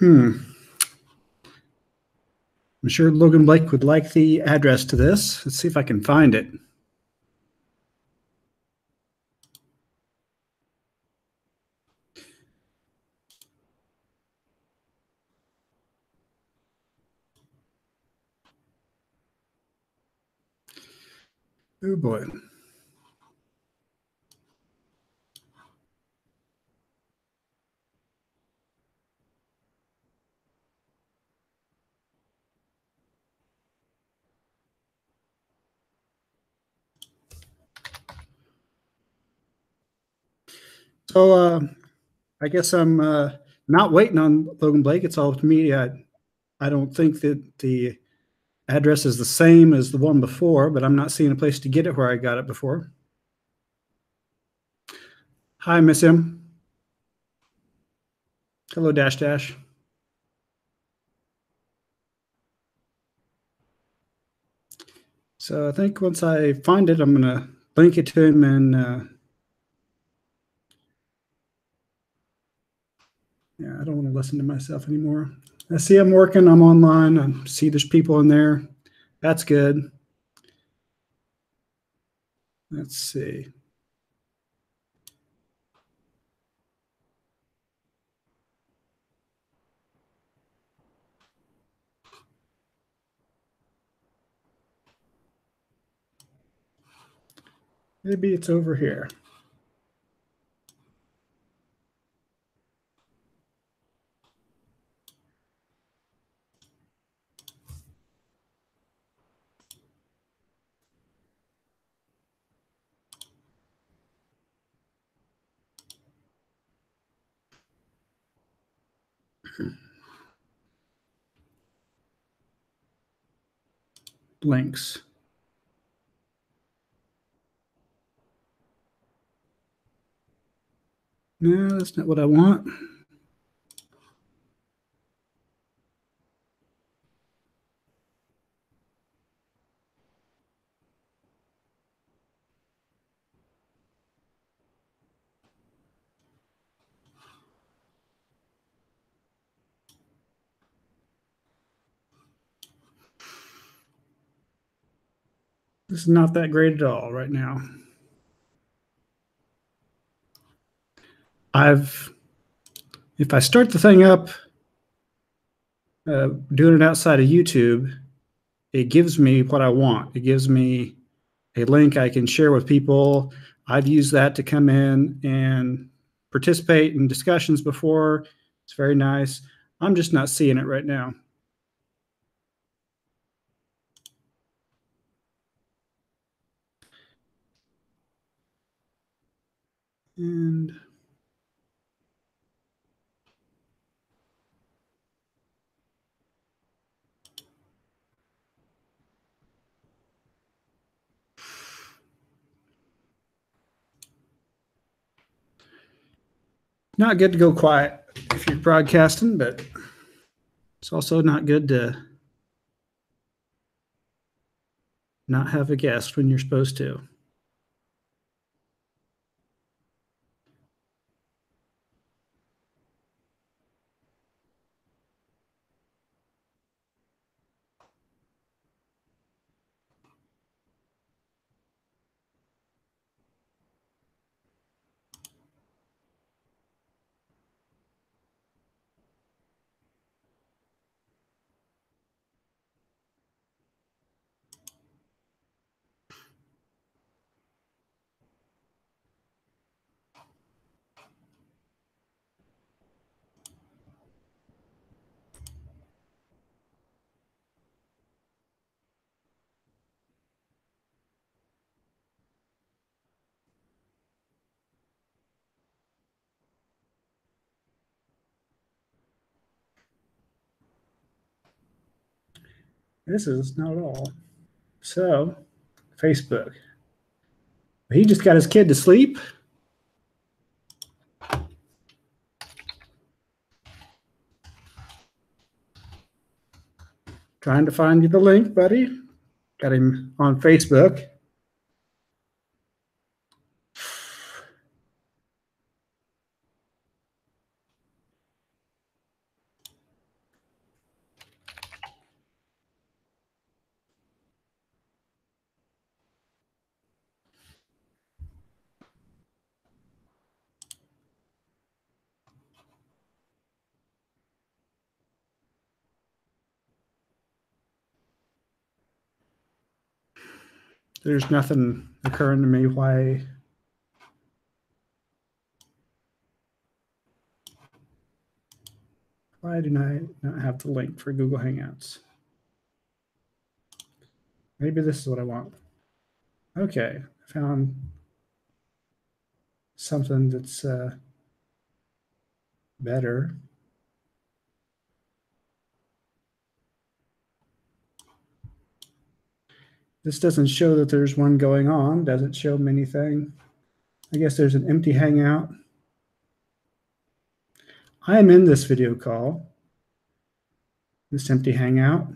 I'm sure Logan Blake would like the address to this. Let's see if I can find it. Oh boy. So I guess I'm not waiting on Logan Blake. It's all up to me. I don't think that the address is the same as the one before, but I'm not seeing a place to get it where I got it before. Hi, Miss M. Hello, Dash Dash. So I think once I find it, I'm going to link it to him and yeah, I don't want to listen to myself anymore. I see I'm working. I'm online. I see there's people in there. That's good. Let's see. Maybe it's over here. Links. No, that's not what I want. This is not that great at all right now. If I start the thing up, doing it outside of YouTube, it gives me what I want. It gives me a link I can share with people. I've used that to come in and participate in discussions before. It's very nice. I'm just not seeing it right now. And not good to go quiet if you're broadcasting, but it's also not good to not have a guest when you're supposed to. This is not at all. So, Facebook. He just got his kid to sleep. Trying to find you the link, buddy. Got him on Facebook. There's nothing occurring to me why do I not have the link for Google Hangouts? Maybe this is what I want. Okay, I found something that's better. This doesn't show that there's one going on. Doesn't show me anything. I guess there's an empty Hangout. I am in this video call, this empty Hangout.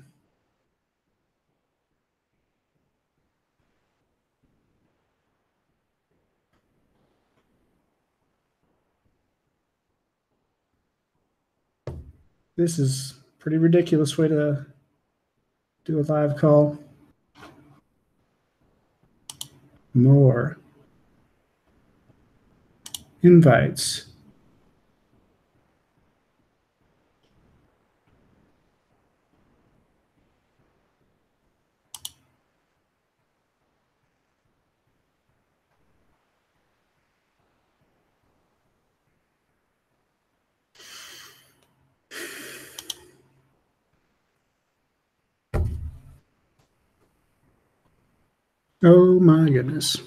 This is a pretty ridiculous way to do a live call. More invites. Oh my goodness.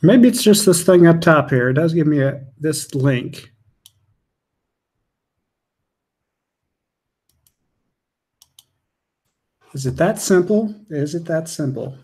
Maybe it's just this thing up top here. It does give me this link. Is it that simple? Is it that simple?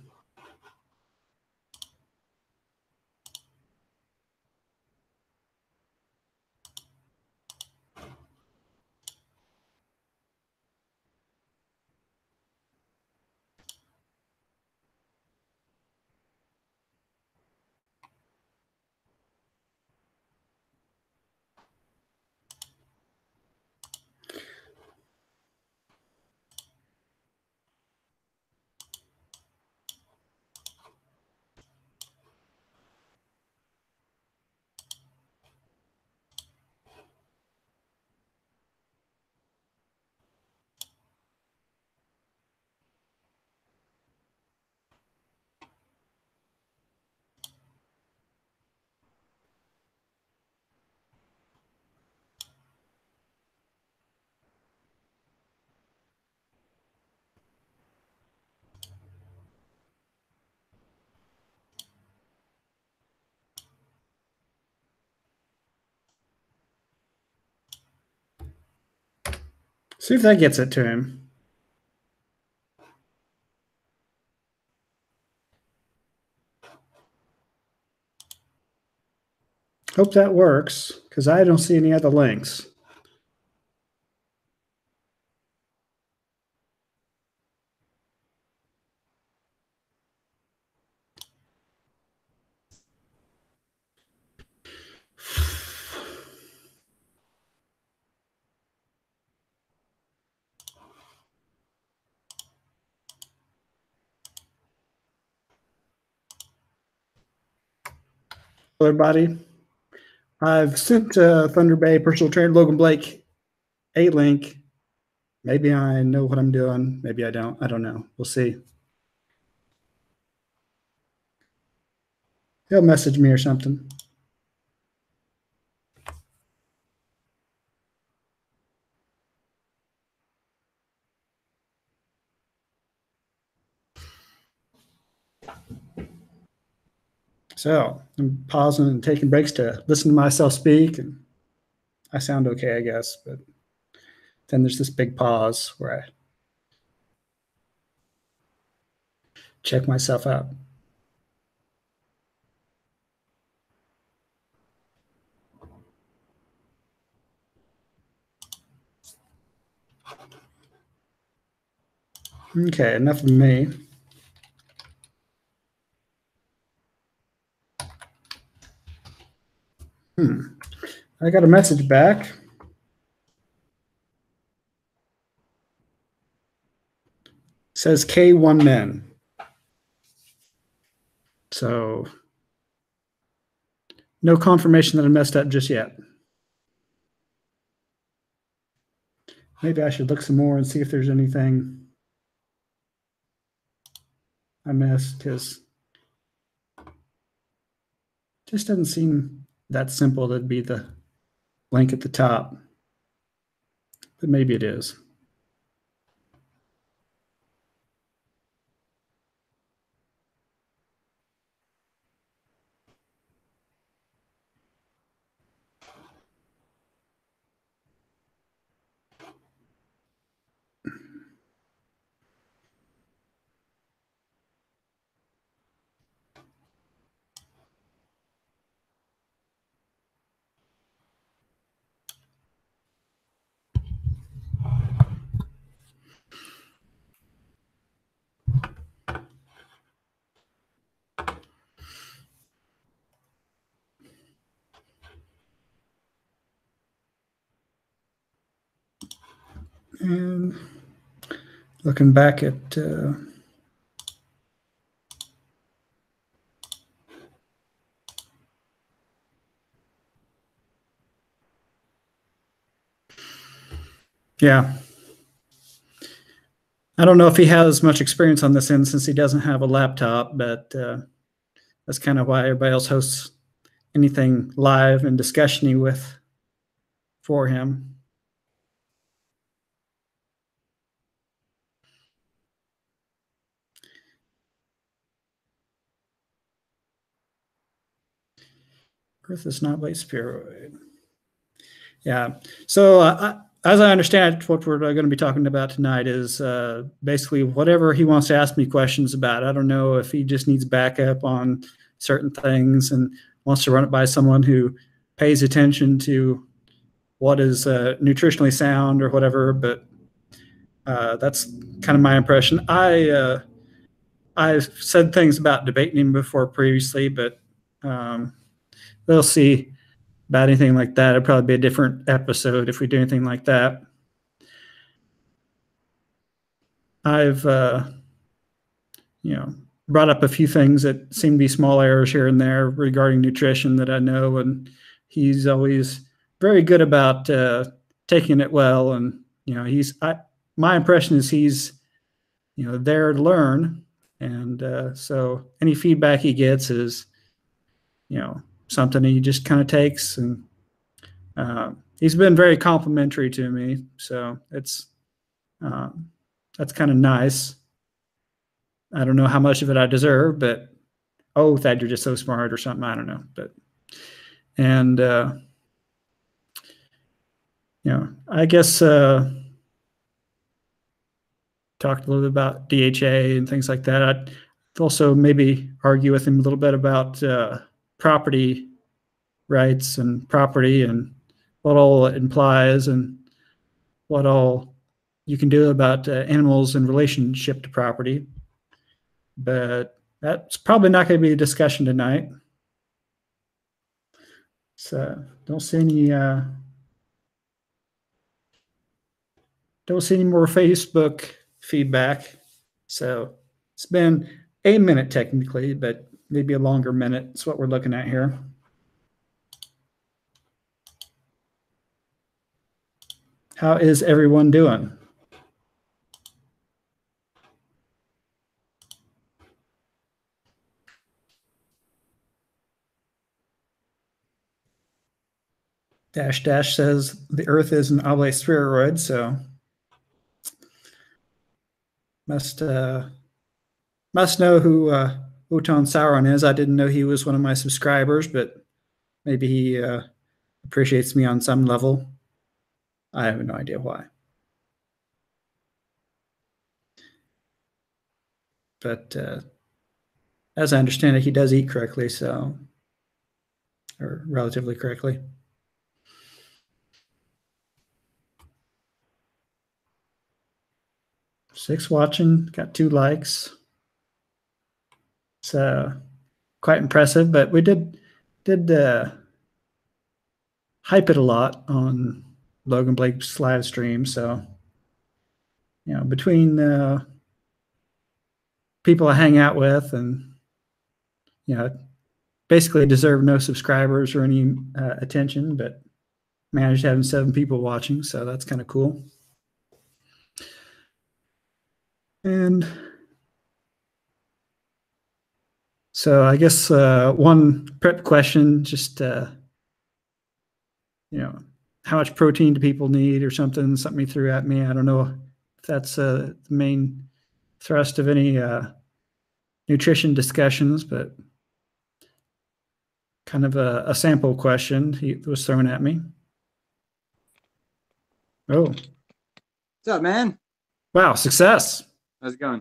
See if that gets it to him. Hope that works, because I don't see any other links. Hello, everybody. I've sent Thunder Bay personal trainer Logan Blake a link Maybe I know what I'm doing. Maybe I don't. I don't know. We'll see. He'll message me or something. So I'm pausing and taking breaks to listen to myself speak, and I sound okay, I guess. But then there's this big pause where I check myself out. Okay, enough of me. I got a message back. It says K1 men. So no confirmation that I messed up just yet. Maybe I should look some more and see if there's anything I missed, because it just doesn't seem that simple to be the link at the top. But maybe it is. And looking back at yeah, I don't know if he has much experience on this end since he doesn't have a laptop, but that's kind of why everybody else hosts anything live and discussion-y with for him. Earth is not a spheroid. Yeah. So as I understand it, what we're going to be talking about tonight is basically whatever he wants to ask me questions about. I don't know if he just needs backup on certain things and wants to run it by someone who pays attention to what is nutritionally sound or whatever. But that's kind of my impression. I've said things about debating him before previously, but they'll see about anything like that. It'd probably be a different episode if we do anything like that. I've brought up a few things that seem to be small errors here and there regarding nutrition that I know, and he's always very good about taking it well. And my impression is he's there to learn, and so any feedback he gets is something he just kind of takes, and he's been very complimentary to me, so it's that's kind of nice. I don't know how much of it I deserve, but Thad, you're just so smart or something. I don't know, but and I guess talked a little bit about DHA and things like that. I'd also maybe argue with him a little bit about property rights and property and what all it implies and what all you can do about animals in relationship to property. But that's probably not going to be a discussion tonight. So don't see any more Facebook feedback. So it's been a minute technically, but maybe a longer minute. It's what we're looking at here. How is everyone doing? Dash Dash says the Earth is an oblate spheroid, so must know who Uton Sauron is. I didn't know he was one of my subscribers, but maybe he appreciates me on some level. I have no idea why. But as I understand it, he does eat correctly, so, or relatively correctly. Six watching, got 2 likes. So quite impressive, but we did hype it a lot on Logan Blake's live stream. So, you know, between people I hang out with and, you know, basically deserve no subscribers or any attention, but managed having 7 people watching. So that's kind of cool. And so I guess one prep question, just, you know, how much protein do people need or something he threw at me. I don't know if that's the main thrust of any nutrition discussions, but kind of a sample question he was thrown at me. Oh. What's up, man? Wow, success. How's it going?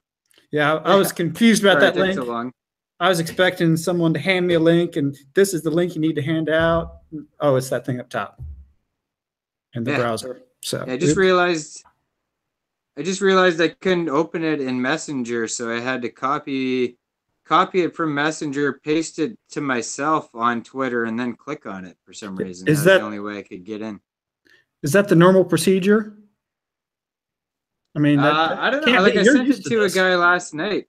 Yeah, I was confused about that link. So long. I was expecting someone to hand me a link, and this is the link you need to hand out. Oh, it's that thing up top in the browser. So I just realized I couldn't open it in Messenger, so I had to copy it from Messenger, paste it to myself on Twitter, and then click on it for some reason. That's the only way I could get in. Is that the normal procedure? I mean, I don't know. Like, I sent it to a guy last night.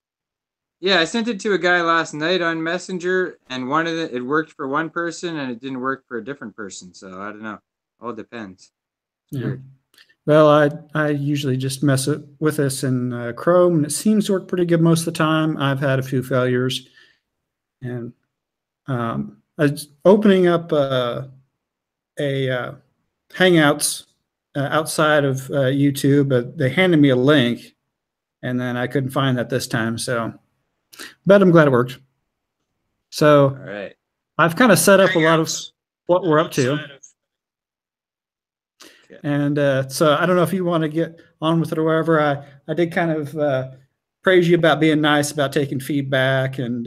Yeah, I sent it to a guy last night on Messenger, and it worked for one person, and it didn't work for a different person. So I don't know. All depends. Yeah. Weird. Well, I usually just mess with this in Chrome, and it seems to work pretty good most of the time. I've had a few failures, and I was opening up a Hangouts outside of YouTube, but they handed me a link, and then I couldn't find that this time. So, but I'm glad it worked. So, all right, I've kind of set up a lot of what we're up to. Okay. And so I don't know if you want to get on with it or whatever. I did kind of praise you about being nice about taking feedback and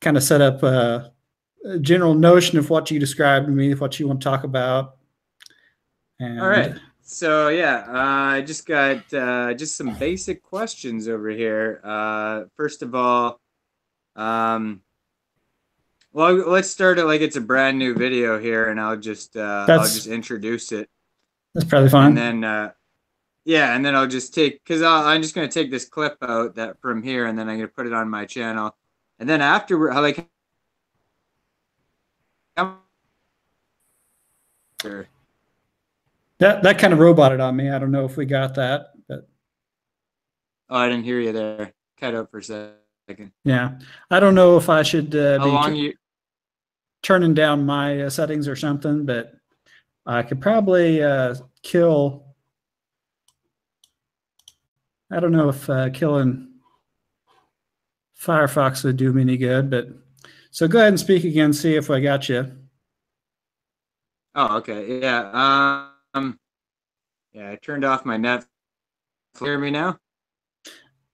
kind of set up a general notion of what you described to me, what you want to talk about. And all right. So yeah, I just got just some basic questions over here. First of all, well, let's start it like it's a brand new video here, and I'll just introduce it. That's probably fine. And then yeah, and then I'll just because I'm just gonna take this clip out from here, and then I'm gonna put it on my channel, and then afterward, like. Sure. That kind of roboted on me. I don't know if we got that, but oh, I didn't hear you there. Cut out for a second. Yeah, I don't know if I should be turning down my settings or something, but I could probably kill. I don't know if killing Firefox would do me any good, but so go ahead and speak again. See if I got you. Oh, okay. Yeah. Yeah, I turned off my net. Hear me now?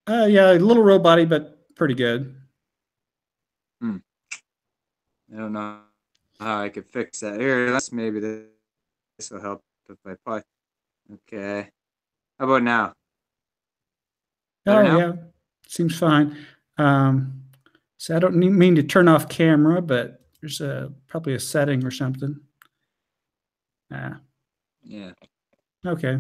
Yeah, a little roboty, but pretty good. I don't know how I could fix that. Here, maybe this will help if I pause. Okay. How about now? Better now? Yeah, seems fine. So I don't mean to turn off camera, but there's probably a setting or something. Yeah. Okay.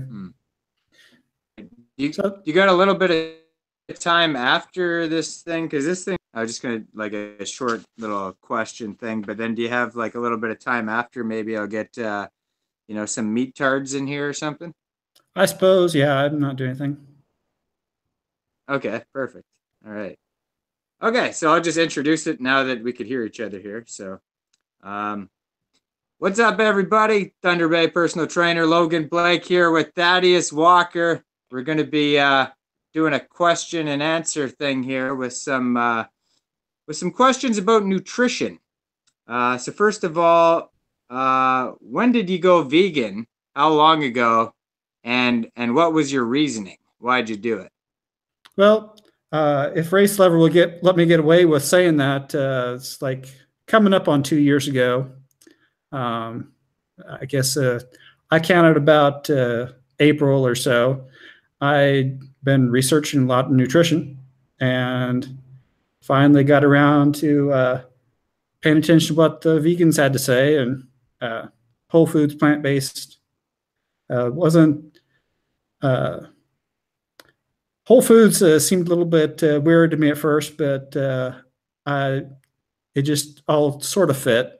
You got a little bit of time after this thing, because this thing I was just gonna like a short little question thing, but then do you have like a little bit of time after? Maybe I'll get you know, some meat tards in here or something. I suppose. Yeah, I'm not doing anything. Okay, perfect. All right. Okay, so I'll just introduce it now that we could hear each other here. So, What's up, everybody? Thunder Bay personal trainer Logan Blake here with Thaddeus Walker. We're going to be doing a question and answer thing here with some questions about nutrition. So first of all, when did you go vegan? How long ago? And what was your reasoning? Why'd you do it? Well, if Race Lever will let me get away with saying that, it's like coming up on 2 years ago. I guess I counted about April or so. I'd been researching a lot of nutrition and finally got around to paying attention to what the vegans had to say, and whole foods, plant-based. Wasn't Whole foods seemed a little bit weird to me at first, but it just all sort of fit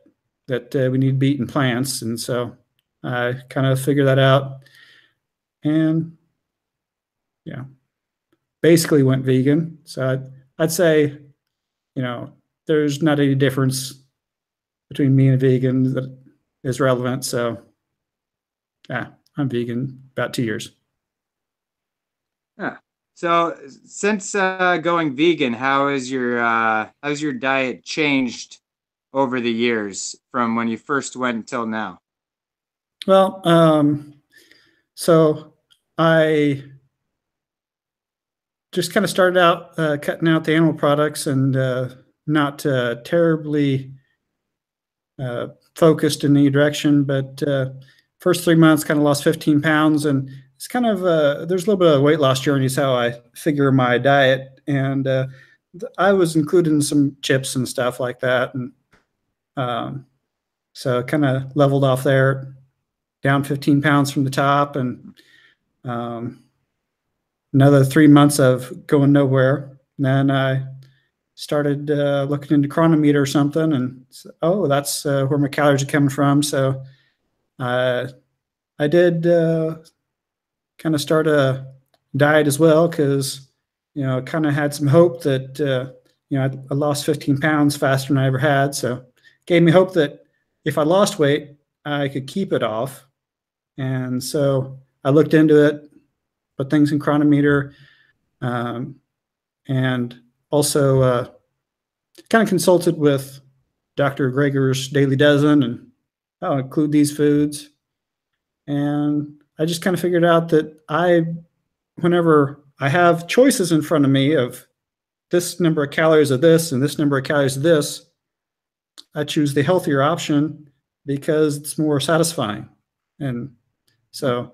that we need to be eating plants. And so I kind of figured that out and yeah, basically went vegan. So I'd say, there's not any difference between me and a vegan that is relevant. So yeah, I'm vegan about 2 years. Yeah. So since going vegan, how's your diet changed over the years from when you first went until now? Well, so I just kind of started out cutting out the animal products and not terribly focused in any direction, but first 3 months kind of lost 15 pounds, and it's kind of there's a little bit of a weight loss journey is how I figure my diet, and I was including some chips and stuff like that, and so kind of leveled off there, down 15 pounds from the top, and another 3 months of going nowhere. And then I started looking into Chronometer or something, and that's where my calories are coming from. So I did kind of start a diet as well, because kind of had some hope that I lost 15 pounds faster than I ever had. So it gave me hope that if I lost weight, I could keep it off. And so I looked into it, put things in Chronometer, and also kind of consulted with Dr. Greger's Daily Dozen, and I'll include these foods. And I just kind of figured out that whenever I have choices in front of me of this number of calories of this and this number of calories of this, I choose the healthier option because it's more satisfying. And so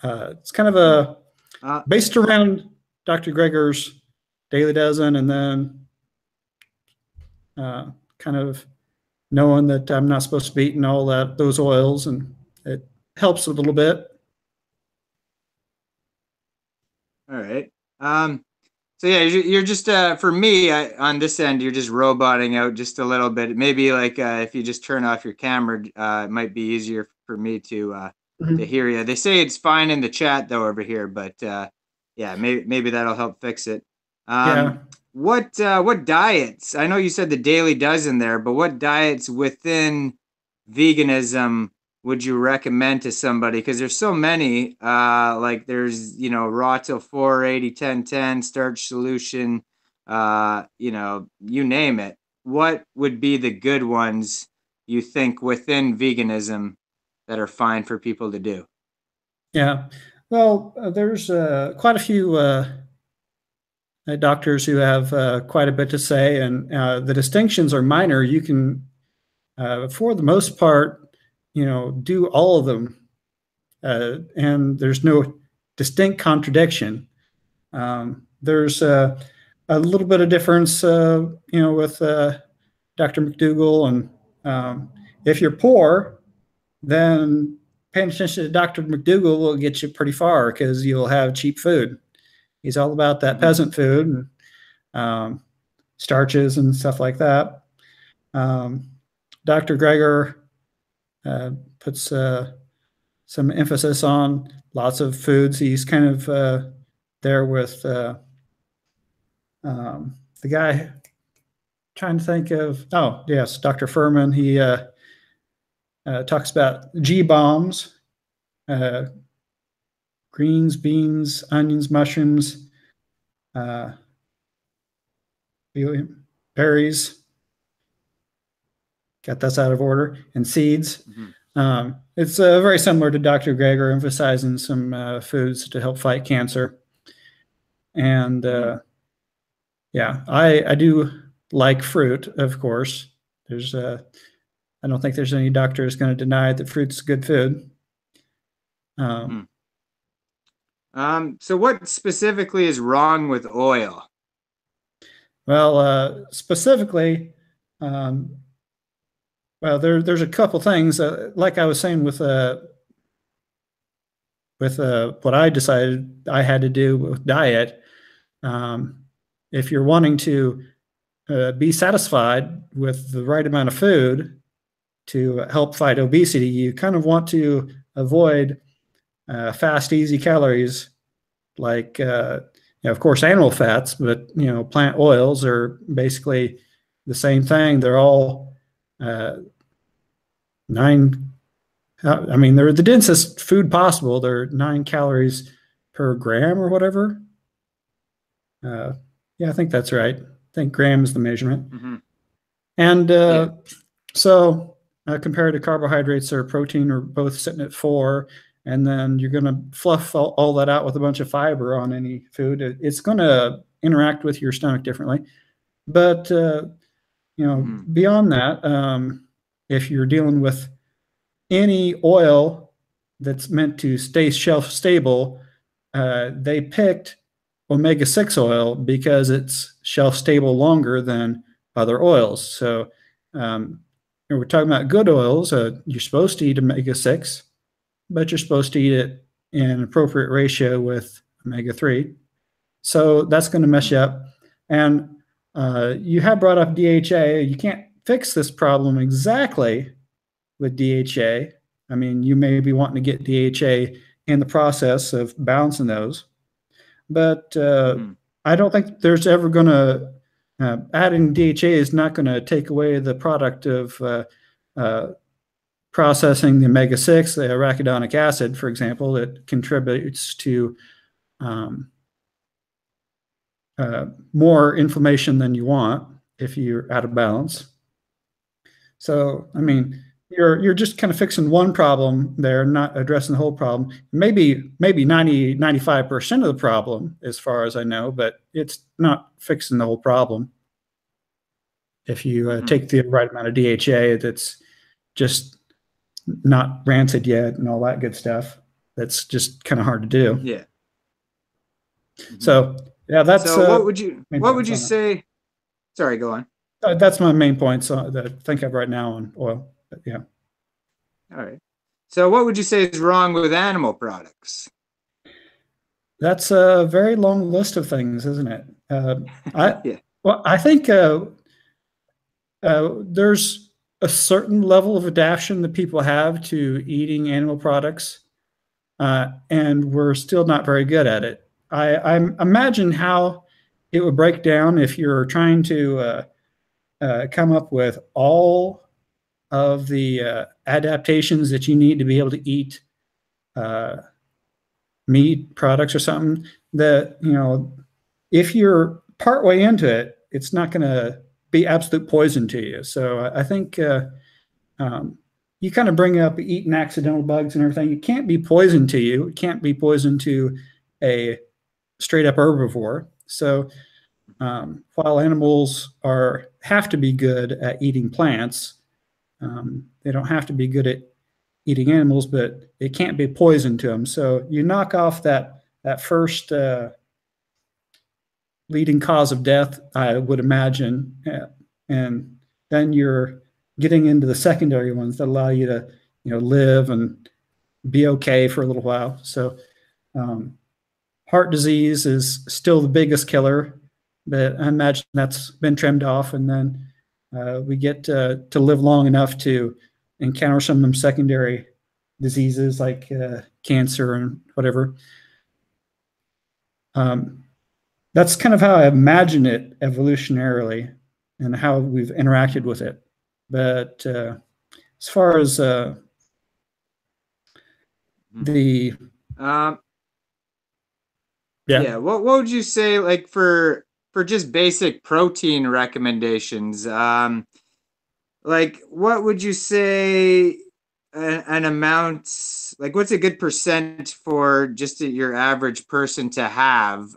it's kind of based around Dr. Greger's Daily Dozen, and then kind of knowing that I'm not supposed to be eating all those oils, and it helps a little bit. All right. So yeah, you're just for me on this end, you're just roboting out just a little bit. Maybe like if you just turn off your camera, it might be easier for me to hear you. They say it's fine in the chat though over here, but yeah, maybe that'll help fix it. Yeah. What diets? I know you said the Daily Dozen there, but what diets within veganism would you recommend to somebody? Because there's so many. Like there's raw till 4, 80, 10, 10, starch solution. You name it. What would be the good ones you think within veganism that are fine for people to do? Yeah. Well, there's quite a few doctors who have quite a bit to say, and the distinctions are minor. You can, for the most part, do all of them, and there's no distinct contradiction. There's a little bit of difference, with Dr. McDougall, and if you're poor, then paying attention to Dr. McDougall will get you pretty far, because you'll have cheap food. He's all about that peasant food and starches and stuff like that. Dr. Greger puts some emphasis on lots of foods. He's kind of there with the guy, trying to think of, oh, yes, Dr. Furman. He talks about G bombs, greens, beans, onions, mushrooms, berries. Got that's out of order, and seeds. It's very similar to Dr. Greger, emphasizing some foods to help fight cancer. And yeah, I do like fruit, of course. There's I don't think there's any doctor who's going to deny that fruit's good food. So what specifically is wrong with oil? Well, specifically, well, there's a couple things. Like I was saying with what I decided I had to do with diet. If you're wanting to be satisfied with the right amount of food to help fight obesity, you kind of want to avoid fast, easy calories, like of course animal fats, but plant oils are basically the same thing. They're all 9. I mean, they're the densest food possible. They're 9 calories per gram or whatever. Yeah, I think that's right. I think gram is the measurement. And so compared to carbohydrates or protein, are both sitting at 4. And then you're going to fluff all that out with a bunch of fiber on any food. It's going to interact with your stomach differently. But, beyond that, if you're dealing with any oil that's meant to stay shelf stable, they picked omega-6 oil because it's shelf stable longer than other oils. So we're talking about good oils. You're supposed to eat omega-6, but you're supposed to eat it in an appropriate ratio with omega-3. So that's going to mess you up. And you have brought up DHA. You can't fix this problem exactly with DHA. I mean, you may be wanting to get DHA in the process of balancing those. But I don't think there's ever going to, adding DHA is not going to take away the product of processing the omega-6, the arachidonic acid, for example, that contributes to more inflammation than you want if you're out of balance. So, I mean, you're just kind of fixing one problem there, not addressing the whole problem. Maybe 95% of the problem, as far as I know, but it's not fixing the whole problem. If you take the right amount of DHA that's just not rancid yet and all that good stuff, that's just kind of hard to do. Yeah. So yeah, that's. So what would you say? Sorry, go on. That's my main points that I think of right now on oil. But yeah. All right. So what would you say is wrong with animal products? That's a very long list of things, isn't it? Well, I think there's a certain level of adaptation that people have to eating animal products, and we're still not very good at it. I imagine how it would break down if you're trying to come up with all of the adaptations that you need to be able to eat meat products or something. That, if you're partway into it, it's not going to be absolute poison to you. So I think you kind of bring up eating accidental bugs and everything. It can't be poison to you. It can't be poison to a straight up herbivore. So while animals have to be good at eating plants, they don't have to be good at eating animals, but it can't be poison to them. So you knock off that first leading cause of death, I would imagine, and then you're getting into the secondary ones that allow you to live and be okay for a little while. So heart disease is still the biggest killer, but I imagine that's been trimmed off, and then we get to live long enough to encounter some of them secondary diseases like cancer and whatever. That's kind of how I imagine it evolutionarily and how we've interacted with it. But as far as the Um, yeah. yeah. What would you say like for just basic protein recommendations? Like what would you say an amount like what's a good percent for just your average person to have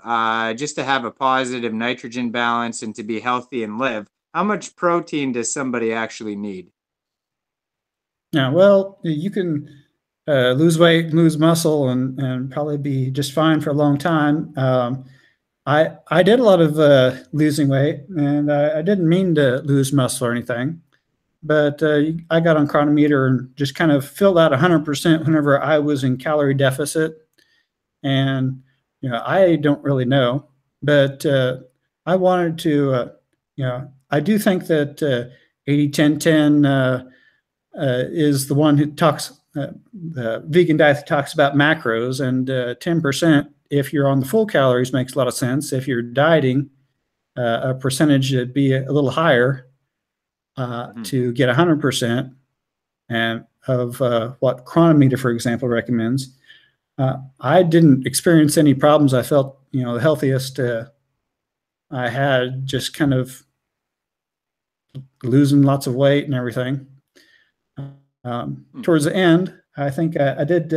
just to have a positive nitrogen balance and to be healthy and live? How much protein does somebody actually need? Yeah, well, you can lose weight, lose muscle, and probably be just fine for a long time. I did a lot of losing weight, and I didn't mean to lose muscle or anything, but I got on Chronometer and just kind of filled out 100% whenever I was in calorie deficit. And I don't really know, but I wanted to, I do think that 80-10-10 is the one who talks, the vegan diet that talks about macros, and 10%, if you're on the full calories, makes a lot of sense. If you're dieting, a percentage would be a little higher to get 100%, and of what Chronometer, for example, recommends. I didn't experience any problems. I felt, the healthiest I had, just kind of losing lots of weight and everything. Towards the end, I think I did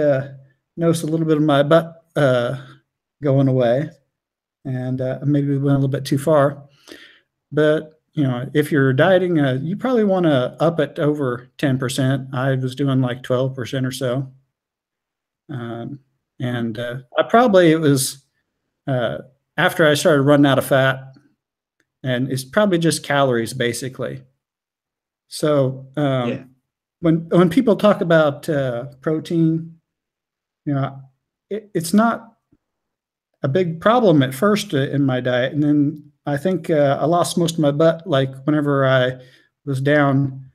notice a little bit of my butt going away, and maybe we went a little bit too far. But if you're dieting, you probably want to up it over 10%. I was doing like 12% or so, and it was after I started running out of fat, and it's probably just calories basically. So Yeah. when people talk about protein, it's not a big problem at first in my diet, and then I think I lost most of my butt like whenever I was down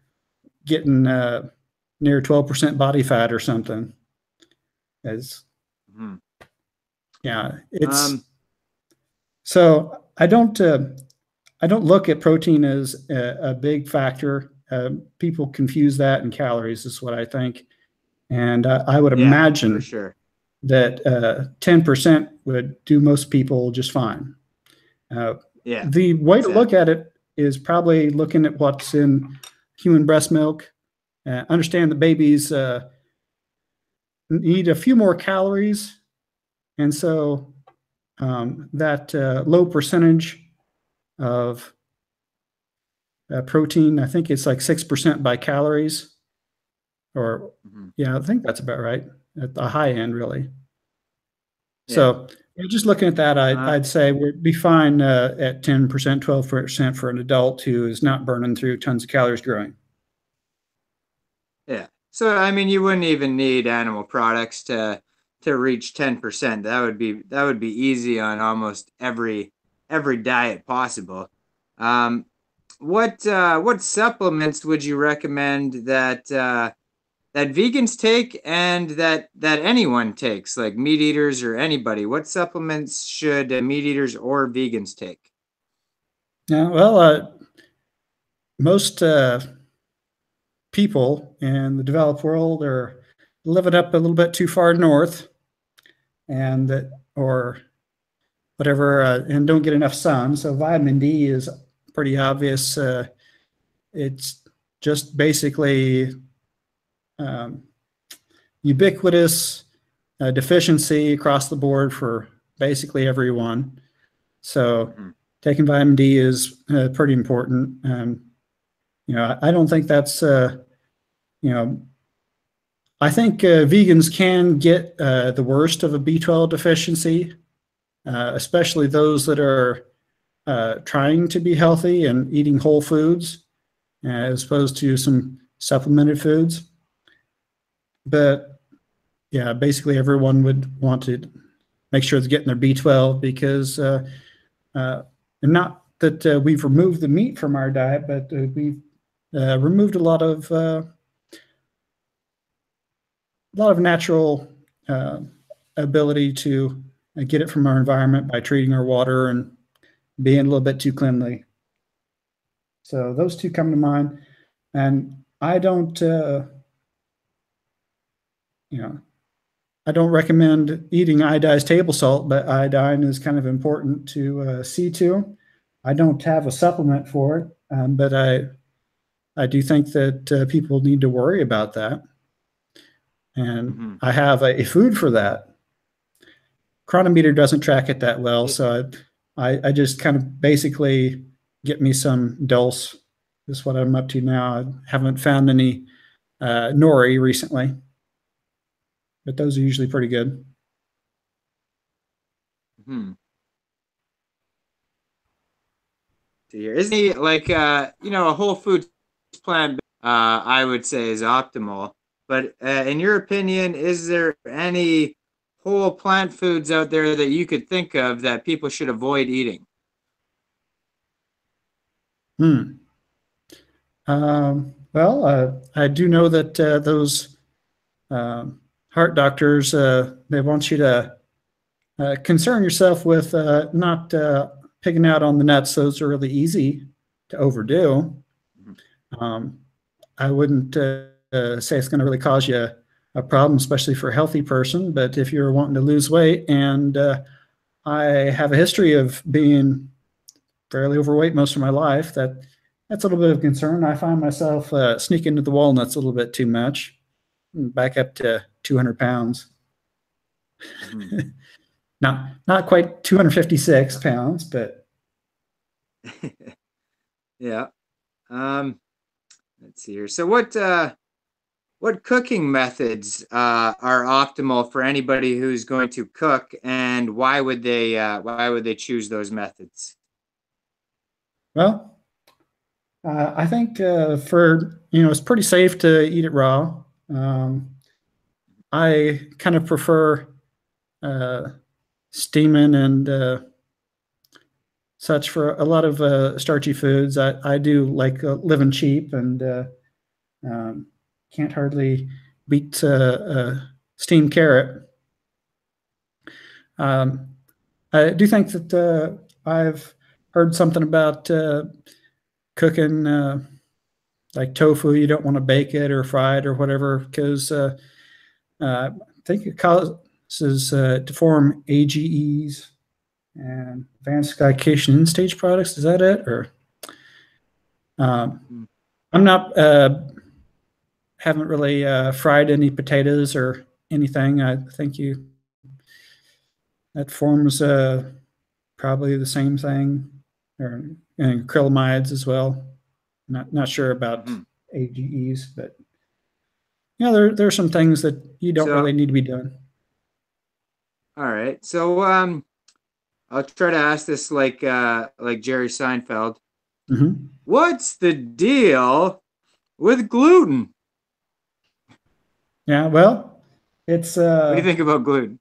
getting near 12% body fat or something. As yeah, it's so I don't look at protein as a big factor. People confuse that and calories, is what I think. And I would Yeah, imagine for sure. that 10% would do most people just fine. Yeah, The way to look exactly. at it is probably looking at what's in human breast milk. Understand that babies need a few more calories, and so that low percentage of protein, I think it's like 6% by calories, or yeah, I think that's about right at the high end, really. Yeah. So just looking at that, Uh, I'd say we'd be fine at 10%, 12% for an adult who is not burning through tons of calories growing. yeah. So I mean, you wouldn't even need animal products to reach 10%. That would be easy on almost every diet possible. Um, what supplements would you recommend that vegans take and that anyone takes, like meat eaters or anybody? What supplements should meat eaters or vegans take? Yeah, well, most people in the developed world are living up a little bit too far north, and or whatever, and don't get enough sun. So vitamin D is pretty obvious. It's just basically um, ubiquitous deficiency across the board for basically everyone. So taking vitamin D is pretty important. I don't think that's you know I think vegans can get the worst of a B12 deficiency, especially those that are trying to be healthy and eating whole foods as opposed to some supplemented foods. But yeah, basically everyone would want to make sure they're getting their B12, because and not that we've removed the meat from our diet, but we've removed a lot of natural ability to get it from our environment by treating our water and being a little bit too cleanly. So those two come to mind. And I don't, you know, I don't recommend eating iodized table salt, but iodine is kind of important to see to. I don't have a supplement for it, but I do think that people need to worry about that. And Hmm. I have a food for that. Chronometer doesn't track it that well, so I just kind of basically get me some dulse. Is what I'm up to now. I haven't found any nori recently, but those are usually pretty good. Hmm. To hear. Isn't he like a whole foods plan? I would say is optimal. But in your opinion, is there any whole plant foods out there that you could think of that people should avoid eating? Hmm. Well, I do know that those heart doctors they want you to concern yourself with not picking out on the nuts. Those are really easy to overdo. Mhm. Um, I wouldn't say it's going to really cause you a problem, especially for a healthy person. But if you're wanting to lose weight, and I have a history of being fairly overweight most of my life, that's a little bit of concern. I find myself sneaking into the walnuts a little bit too much, back up to 200 pounds. Mhm. Not quite 256 pounds, but Yeah. Um, let's see here. So what cooking methods are optimal for anybody who's going to cook, and why would they choose those methods? well, I think for it's pretty safe to eat it raw. I kind of prefer uh, steaming and such for a lot of starchy foods. I do like living cheap and um, can't hardly beat steamed carrot. Um, I do think that I've heard something about cooking like tofu. You don't want to bake it or fry it or whatever because I think it causes to form AGEs and advanced glycation end stage products. Is that it? Or Mm. I'm not haven't really fried any potatoes or anything. I think you that forms probably the same thing, or and acrylamides as well. Not sure about Mhm. AGEs, but there's some things that you don't So, really need to be doing. all right. So, I'll try to ask this like Jerry Seinfeld. Hmm. What's the deal with gluten? Yeah, well, it's What do you think about gluten?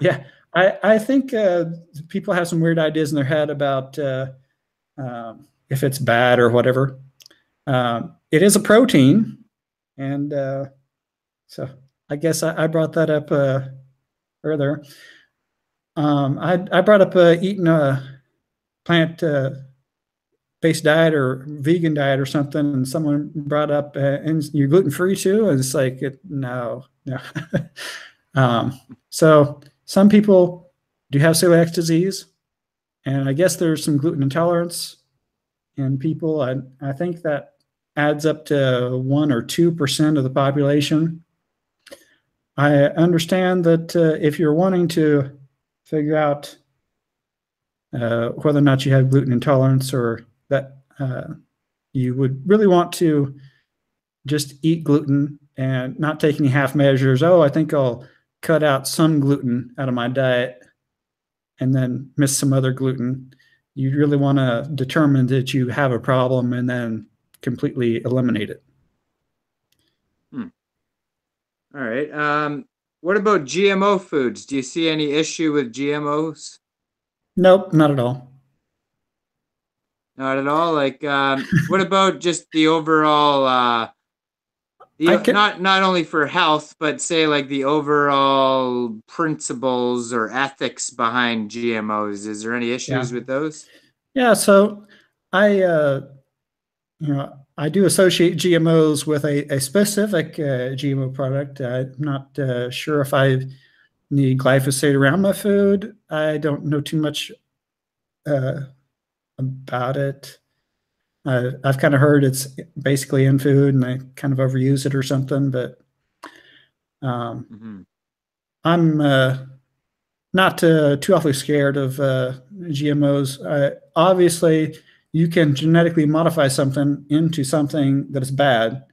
yeah. I think people have some weird ideas in their head about if it's bad or whatever. It is a protein, and so I guess I brought that up earlier. I brought up eating a plant based diet or vegan diet or something, and someone brought up and you're gluten free too, and it's like no, no. um, so some people do have celiac disease, and I guess there's some gluten intolerance in people. I think that adds up to 1 or 2% of the population. I understand that if you're wanting to figure out whether or not you have gluten intolerance or that you would really want to just eat gluten and not take any half measures. Oh, I think I'll cut out some gluten out of my diet and then miss some other gluten. You really want to determine that you have a problem and then completely eliminate it. Hmm. All right. What about GMO foods? Do you see any issue with GMOs? Nope, not at all. Not at all. Like, what about just the overall, I the can, not only for health, but say like the overall principles or ethics behind GMOs? Is there any yeah, issues with those? yeah. So I, I do associate GMOs with a specific GMO product. I'm not sure if I need glyphosate around my food. I don't know too much uh, about it. I've kind of heard it's basically in food and they kind of overuse it or something, but Mm-hmm. I'm not too awfully scared of GMOs. Obviously, you can genetically modify something into something that is bad.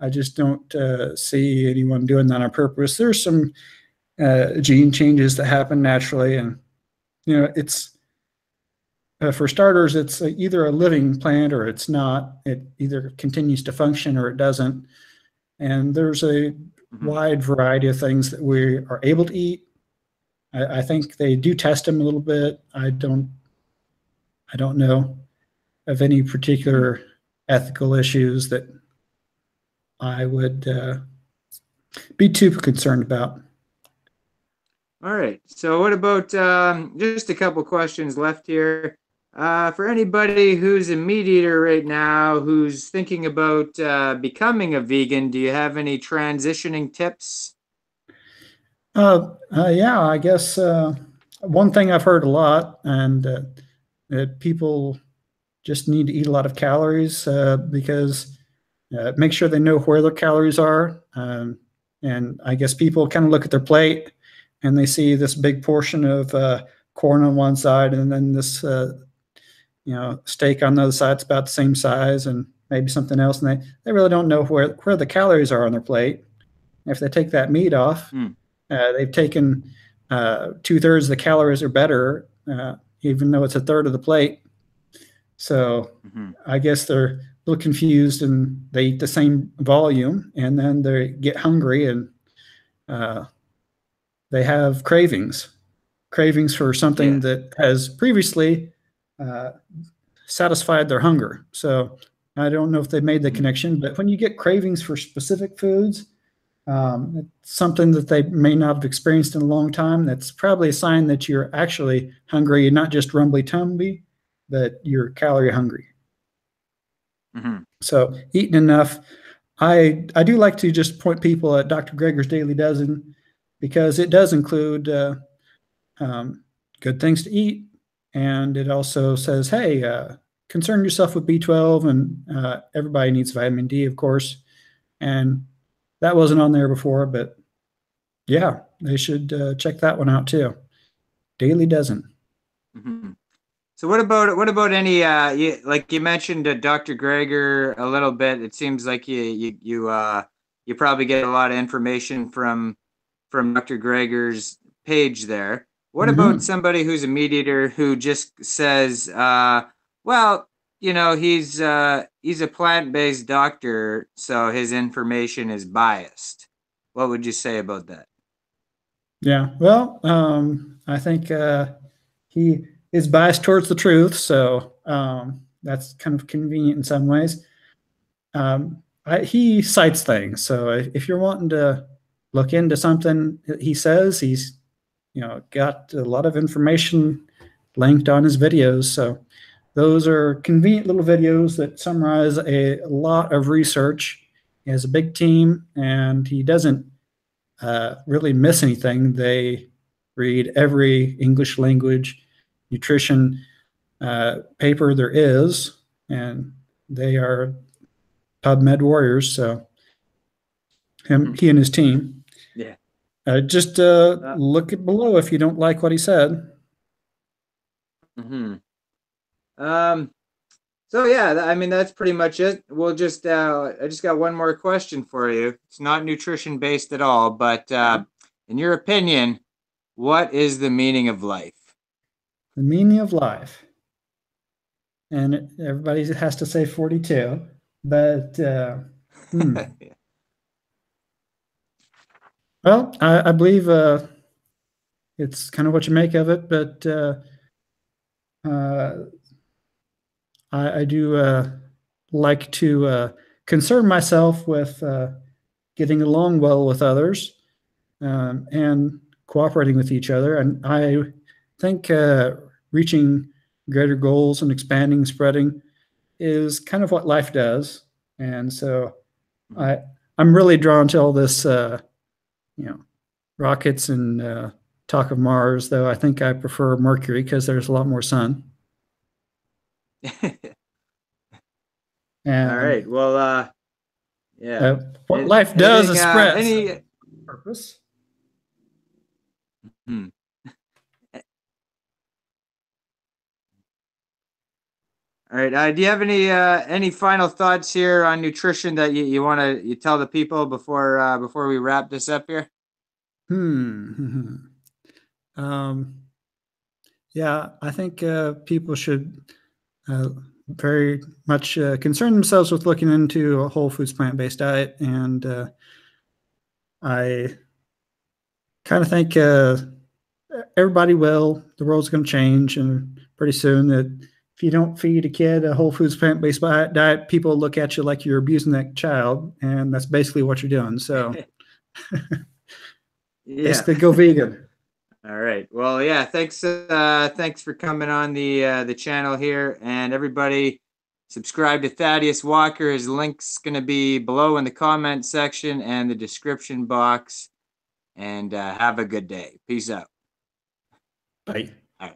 I just don't see anyone doing that on purpose. There's some gene changes that happen naturally, and it's for starters, it's either a living plant or it's not. It either continues to function or it doesn't. And there's a Mm-hmm. wide variety of things that we are able to eat. I think they do test them a little bit. I don't know of any Mm-hmm. particular ethical issues that I would be too concerned about. All right. So, what about just a couple questions left here? For anybody who's a meat eater right now, who's thinking about becoming a vegan, do you have any transitioning tips? Yeah, I guess one thing I've heard a lot, and that people just need to eat a lot of calories because make sure they know where their calories are. And I guess people kind of look at their plate and they see this big portion of corn on one side and then this steak on the other side. It's about the same size and maybe something else, and they really don't know where the calories are on their plate. If they take that meat off, Hmm. they've taken 2/3 of the calories or better, even though it's a third of the plate. So Mm-hmm. I guess they're a little confused and they eat the same volume and then they get hungry and uh, they have cravings for something Yeah. that has previously uh, satisfied their hunger. So I don't know if they made the Mm-hmm. connection, but when you get cravings for specific foods, it's something that they may not have experienced in a long time. That's probably a sign that you're actually hungry, not just rumbly tumby, but you're calorie hungry. Mm-hmm. So eating enough. I do like to just point people at Dr. Greger's Daily Dozen because it does include um, good things to eat, and it also says, hey, concern yourself with B12, and everybody needs vitamin D, of course. And that wasn't on there before, but yeah, they should check that one out too. Daily Dozen. Mm-hmm. So what about any like you mentioned Dr. Greger a little bit. It seems like you probably get a lot of information from Dr. Greger's page there. What about Mm-hmm. somebody who's a meat eater who just says, well, he's a plant-based doctor, so his information is biased. What would you say about that? Yeah. Well, I think he is biased towards the truth, so that's kind of convenient in some ways. He cites things, so if you're wanting to look into something that he says, he's got a lot of information linked on his videos. So those are convenient little videos that summarize a lot of research. He has a big team, and he doesn't really miss anything. They read every English language nutrition paper there is, and they are PubMed warriors. So he and his team. Yeah. Just Uh, look at below if you don't like what he said. hmm Um, So yeah, I mean that's pretty much it. I just got one more question for you. It's not nutrition based at all, but in your opinion, what is the meaning of life? The meaning of life. And everybody has to say 42. But, well, I believe it's kind of what you make of it. But uh, I do like to concern myself with getting along well with others and cooperating with each other. And I think reaching greater goals and expanding, spreading is kind of what life does. And so I'm really drawn to all this, rockets and talk of Mars, though I think I prefer Mercury because there's a lot more sun. All right. And Well, yeah. what life does Anything? is spread. Any? Purpose. Hmm. All right. Do you have any final thoughts here on nutrition that you want to tell the people before we wrap this up here? Um, yeah, I think people should very much concern themselves with looking into a whole foods plant-based diet, and I kind of think everybody will. The world's going to change, and pretty soon that if you don't feed a kid a whole foods plant-based diet, people look at you like you're abusing that child, and that's basically what you're doing. So Yeah. basically go vegan. All right. Well, yeah, thanks for coming on the channel here, and everybody subscribe to Thaddeus Walker. His link's going to be below in the comment section and the description box. And have a good day. Peace out. Bye. All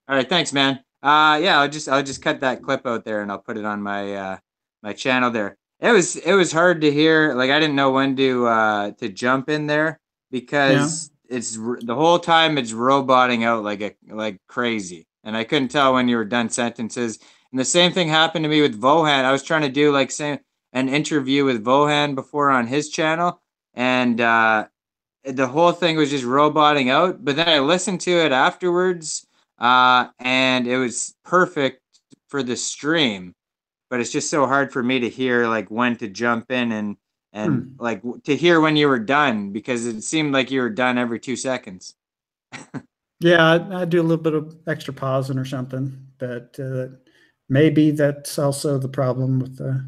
right, thanks, man. Yeah, I'll just cut that clip out there and I'll put it on my my channel there. It was hard to hear. Like I didn't know when to jump in there because it's the whole time it's roboting out like crazy, and I couldn't tell when you were done sentences. And the same thing happened to me with Vohan. I was trying to do like an interview with Vohan before on his channel, and the whole thing was just roboting out. But then I listened to it afterwards, and it was perfect for the stream. But it's just so hard for me to hear like when to jump in and like to hear when you were done because it seemed like you were done every 2 seconds. Yeah, I do a little bit of extra pausing or something, but maybe that's also the problem with the.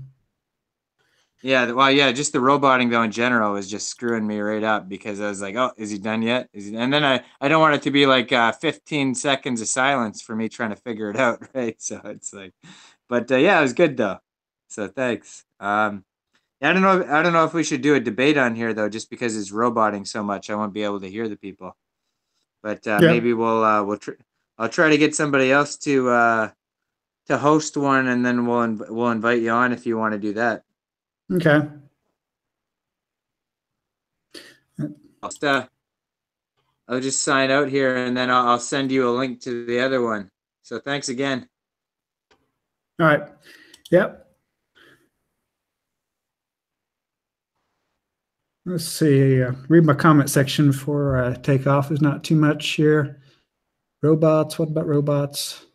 Yeah, well, yeah, just the roboting though in general was just screwing me right up because I was like, "Oh, is he done yet?" And then I don't want it to be like 15 seconds of silence for me trying to figure it out, right? So it's like, but yeah, it was good though. So thanks. I don't know if we should do a debate on here though, just because it's roboting so much, I won't be able to hear the people. But Yeah. maybe I'll try to get somebody else to host one, and then we'll invite you on if you want to do that. Okay. I'll just sign out here and then I'll send you a link to the other one. So thanks again. All right. Yep. Let's see. Read my comment section before I take off. There's not too much here. Robots. What about robots?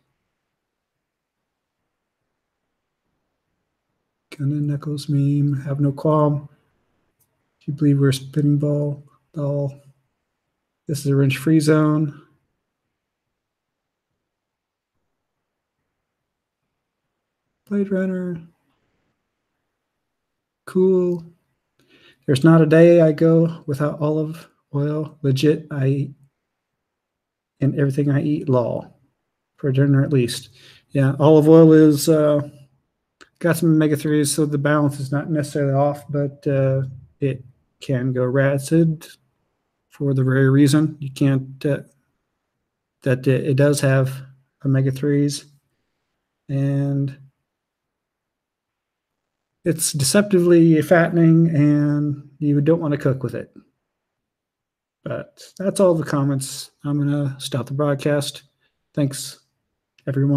Gun and Knuckles meme. Have no qualm. If you believe we're a spinning ball. This is a wrench-free zone. Blade Runner. Cool. There's not a day I go without olive oil. Legit, I eat. And everything I eat, law. For dinner at least. Yeah, olive oil is got some omega-3s, so the balance is not necessarily off, but it can go rancid for the very reason you can't that it does have omega-3s, and it's deceptively fattening, and you don't want to cook with it. But that's all the comments. I'm going to stop the broadcast. Thanks, everyone.